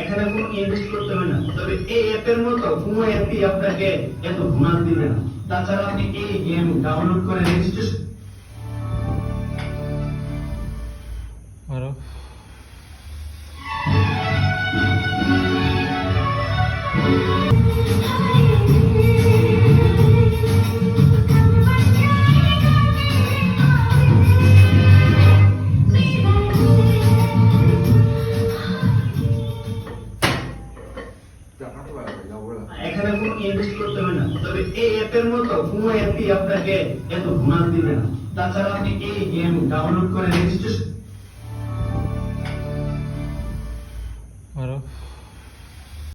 এখানে কোনো ইনভেস্ট করতে হবে না, তবে এই অ্যাপের মতো কোনো অ্যাপই আপনাকে এত বোনাস দিবে না। তাছাড়া আপনি এই গেম ডাউনলোড করে রেজিস্ট্রেশন আরো এখানে কোনো ইনভেস্ট করতে হবে না, তবে এই অ্যাপের মতো কোনো অ্যাপই আপনাকে এত বোনাস দিবে না। তাছাড়া আপনি এই গেম ডাউনলোড করে রেজিস্ট্রেশন আরো